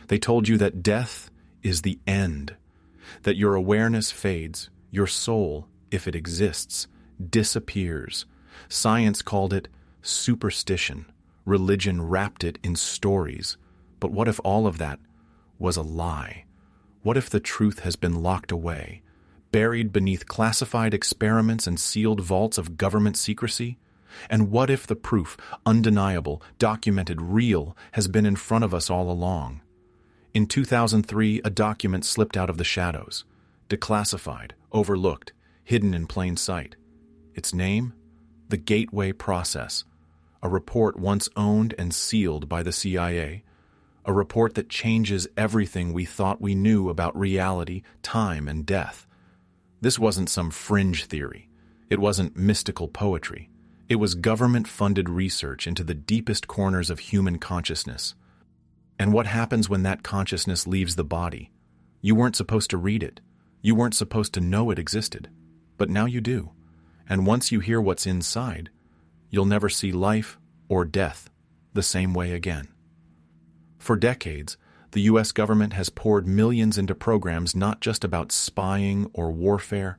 They told you that death is the end, that your awareness fades, your soul, if it exists, disappears. Science called it superstition. Religion wrapped it in stories. But what if all of that was a lie? What if the truth has been locked away, buried beneath classified experiments and sealed vaults of government secrecy? And what if the proof, undeniable, documented, real, has been in front of us all along? In 2003, a document slipped out of the shadows, declassified, overlooked, hidden in plain sight. Its name? The Gateway Process, a report once owned and sealed by the CIA, a report that changes everything we thought we knew about reality, time, and death. This wasn't some fringe theory. It wasn't mystical poetry. It was government-funded research into the deepest corners of human consciousness. And what happens when that consciousness leaves the body? You weren't supposed to read it. You weren't supposed to know it existed. But now you do. And once you hear what's inside, you'll never see life or death the same way again. For decades, the U.S. government has poured millions into programs not just about spying or warfare,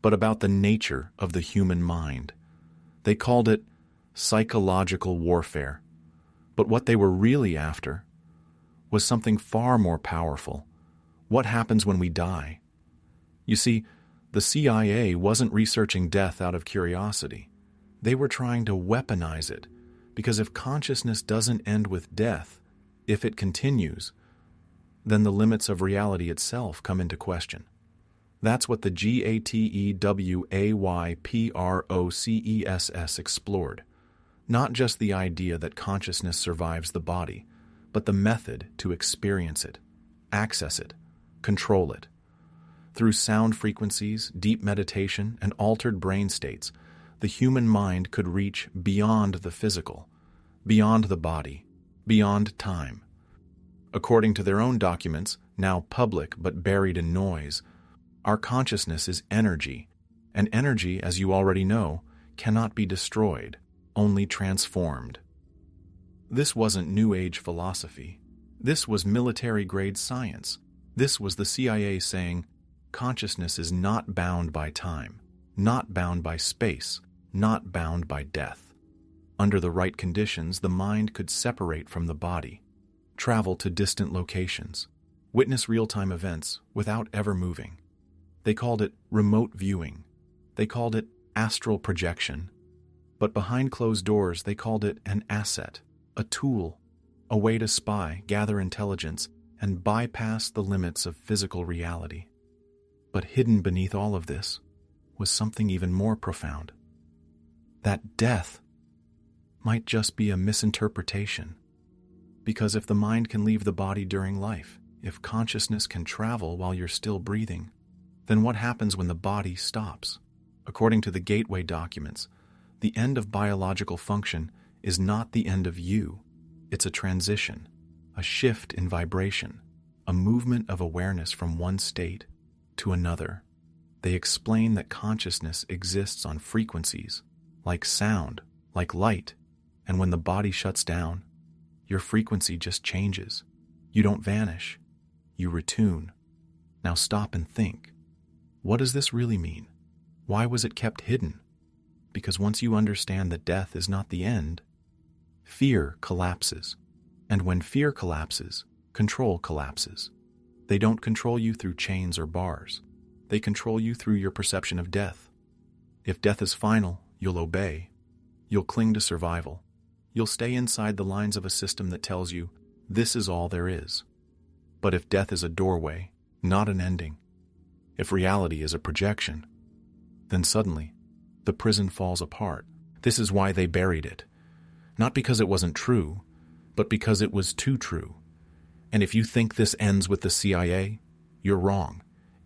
but about the nature of the human mind. They called it psychological warfare. But what they were really after was something far more powerful. What happens when we die? You see, the CIA wasn't researching death out of curiosity. They were trying to weaponize it, because if consciousness doesn't end with death, if it continues, then the limits of reality itself come into question. That's what the GATEWAYPROCESS explored. Not just the idea that consciousness survives the body, but the method to experience it, access it, control it. Through sound frequencies, deep meditation, and altered brain states, the human mind could reach beyond the physical, beyond the body, beyond time. According to their own documents, now public but buried in noise, our consciousness is energy, and energy, as you already know, cannot be destroyed, only transformed. This wasn't New Age philosophy. This was military-grade science. This was the CIA saying, consciousness is not bound by time, not bound by space, not bound by death. Under the right conditions, the mind could separate from the body, travel to distant locations, witness real-time events without ever moving. They called it remote viewing. They called it astral projection. But behind closed doors, they called it an asset, a tool, a way to spy, gather intelligence, and bypass the limits of physical reality. But hidden beneath all of this was something even more profound. That death might just be a misinterpretation. Because if the mind can leave the body during life, if consciousness can travel while you're still breathing, then what happens when the body stops? According to the Gateway documents, the end of biological function is not the end of you. It's a transition, a shift in vibration, a movement of awareness from one state to another. They explain that consciousness exists on frequencies, like sound, like light, and when the body shuts down, your frequency just changes. You don't vanish. You retune. Now stop and think. What does this really mean? Why was it kept hidden? Because once you understand that death is not the end, fear collapses. And when fear collapses, control collapses. They don't control you through chains or bars. They control you through your perception of death. If death is final, you'll obey. You'll cling to survival. You'll stay inside the lines of a system that tells you, this is all there is. But if death is a doorway, not an ending, if reality is a projection, then suddenly, the prison falls apart. This is why they buried it. Not because it wasn't true, but because it was too true. And if you think this ends with the CIA, you're wrong.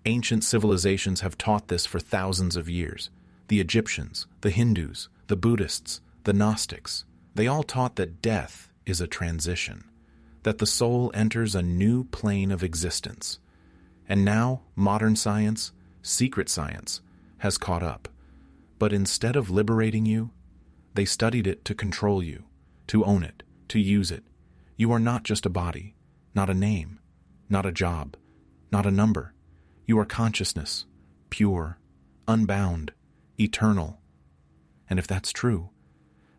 Ancient civilizations have taught this for thousands of years. The Egyptians, the Hindus, the Buddhists, the Gnostics, they all taught that death is a transition, that the soul enters a new plane of existence. And now, modern science, secret science, has caught up. But instead of liberating you, they studied it to control you, to own it, to use it. You are not just a body, not a name, not a job, not a number. You are consciousness, pure, unbound, eternal. And if that's true,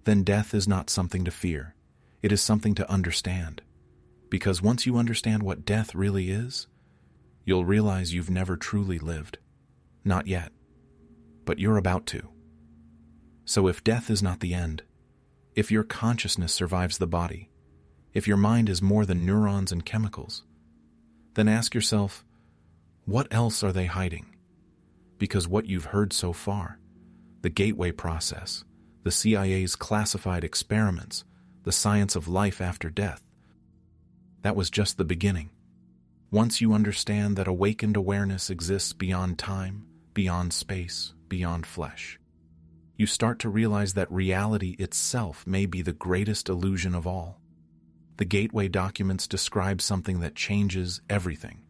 then death is not something to fear. It is something to understand. Because once you understand what death really is, you'll realize you've never truly lived. Not yet. But you're about to. So if death is not the end, if your consciousness survives the body, if your mind is more than neurons and chemicals, then ask yourself, what else are they hiding? Because what you've heard so far, the gateway process, the CIA's classified experiments, the science of life after death, that was just the beginning. Once you understand that awakened awareness exists beyond time, beyond space, beyond flesh, you start to realize that reality itself may be the greatest illusion of all. The gateway documents describe something that changes everything.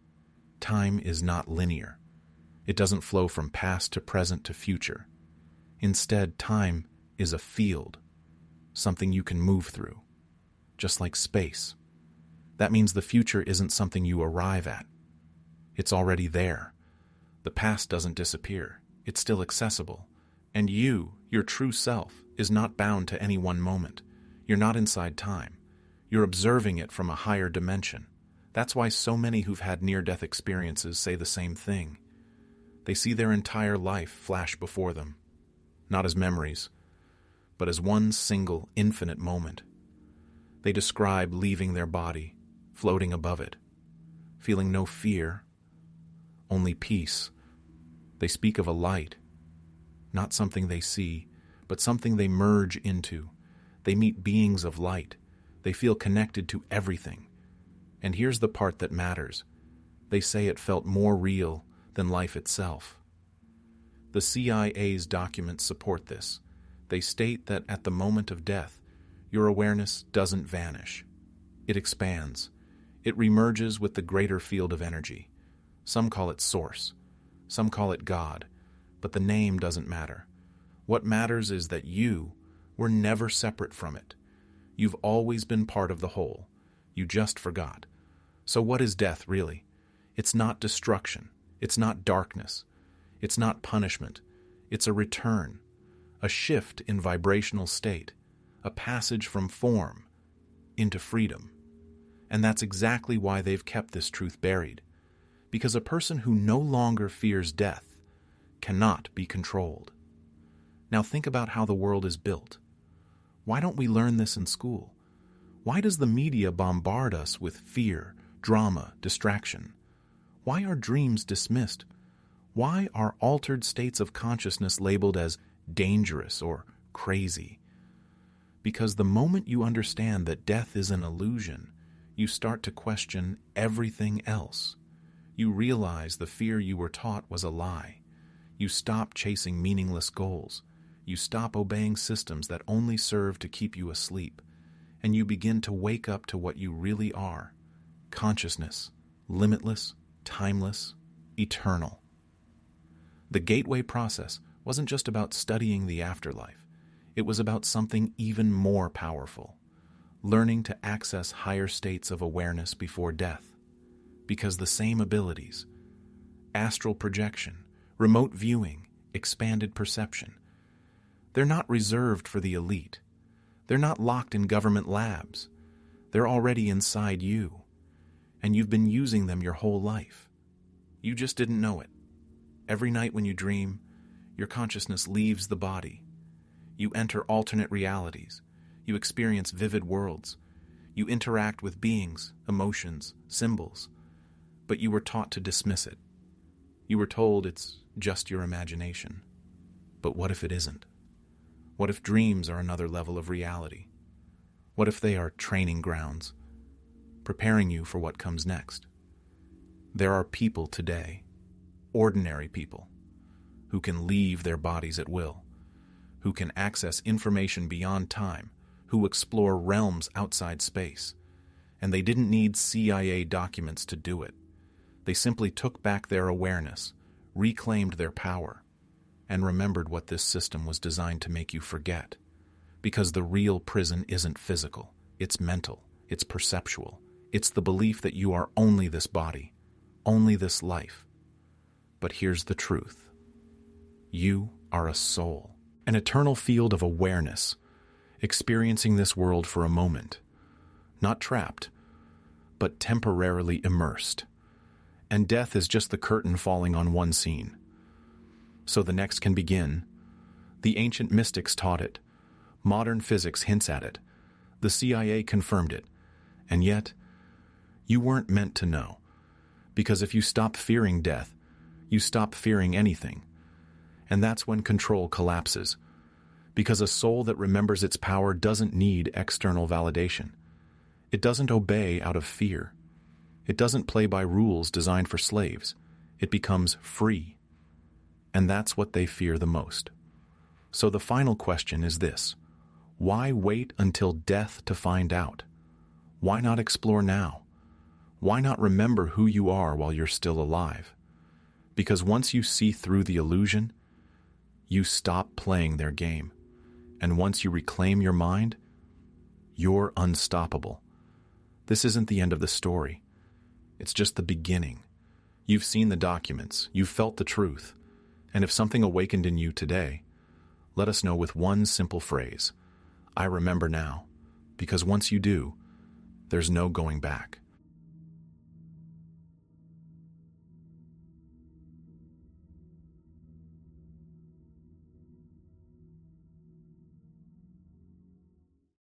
Time is not linear. It doesn't flow from past to present to future. Instead, time is a field, something you can move through, just like space. That means the future isn't something you arrive at. It's already there. The past doesn't disappear. It's still accessible. And you, your true self, is not bound to any one moment. You're not inside time. You're observing it from a higher dimension. That's why so many who've had near-death experiences say the same thing. They see their entire life flash before them, not as memories, but as one single, infinite moment. They describe leaving their body, floating above it, feeling no fear, only peace. They speak of a light, not something they see, but something they merge into. They meet beings of light. They feel connected to everything. And here's the part that matters. They say it felt more real than life itself. The CIA's documents support this. They state that at the moment of death, your awareness doesn't vanish. It expands. It remerges with the greater field of energy. Some call it source. Some call it God. But the name doesn't matter. What matters is that you were never separate from it. You've always been part of the whole. You just forgot. So what is death, really? It's not destruction. It's not darkness. It's not punishment. It's a return, a shift in vibrational state, a passage from form into freedom. And that's exactly why they've kept this truth buried. Because a person who no longer fears death cannot be controlled. Now think about how the world is built. Why don't we learn this in school? Why does the media bombard us with fear, drama, distraction? Why are dreams dismissed? Why are altered states of consciousness labeled as dangerous or crazy? Because the moment you understand that death is an illusion, you start to question everything else. You realize the fear you were taught was a lie. You stop chasing meaningless goals. You stop obeying systems that only serve to keep you asleep. And you begin to wake up to what you really are. Consciousness, limitless, timeless, eternal. The gateway process wasn't just about studying the afterlife. It was about something even more powerful. Learning to access higher states of awareness before death. Because the same abilities, astral projection, remote viewing, expanded perception, they're not reserved for the elite. They're not locked in government labs. They're already inside you, and you've been using them your whole life. You just didn't know it. Every night when you dream, your consciousness leaves the body. You enter alternate realities. You experience vivid worlds. You interact with beings, emotions, symbols. But you were taught to dismiss it. You were told it's just your imagination. But what if it isn't? What if dreams are another level of reality? What if they are training grounds, preparing you for what comes next? There are people today, ordinary people, who can leave their bodies at will, who can access information beyond time, who explore realms outside space. And they didn't need CIA documents to do it. They simply took back their awareness, reclaimed their power, and remembered what this system was designed to make you forget. Because the real prison isn't physical, it's mental, it's perceptual, It's the belief that you are only this body, only this life. But here's the truth. You are a soul, an eternal field of awareness, experiencing this world for a moment, not trapped, but temporarily immersed. And death is just the curtain falling on one scene. So the next can begin. The ancient mystics taught it. Modern physics hints at it. The CIA confirmed it. And yet, you weren't meant to know. Because if you stop fearing death, you stop fearing anything. And that's when control collapses. Because a soul that remembers its power doesn't need external validation. It doesn't obey out of fear. It doesn't play by rules designed for slaves. It becomes free. And that's what they fear the most. So the final question is this. Why wait until death to find out? Why not explore now? Why not remember who you are while you're still alive? Because once you see through the illusion, you stop playing their game. And once you reclaim your mind, you're unstoppable. This isn't the end of the story. It's just the beginning. You've seen the documents. You've felt the truth. And if something awakened in you today, let us know with one simple phrase. I remember now. Because once you do, there's no going back.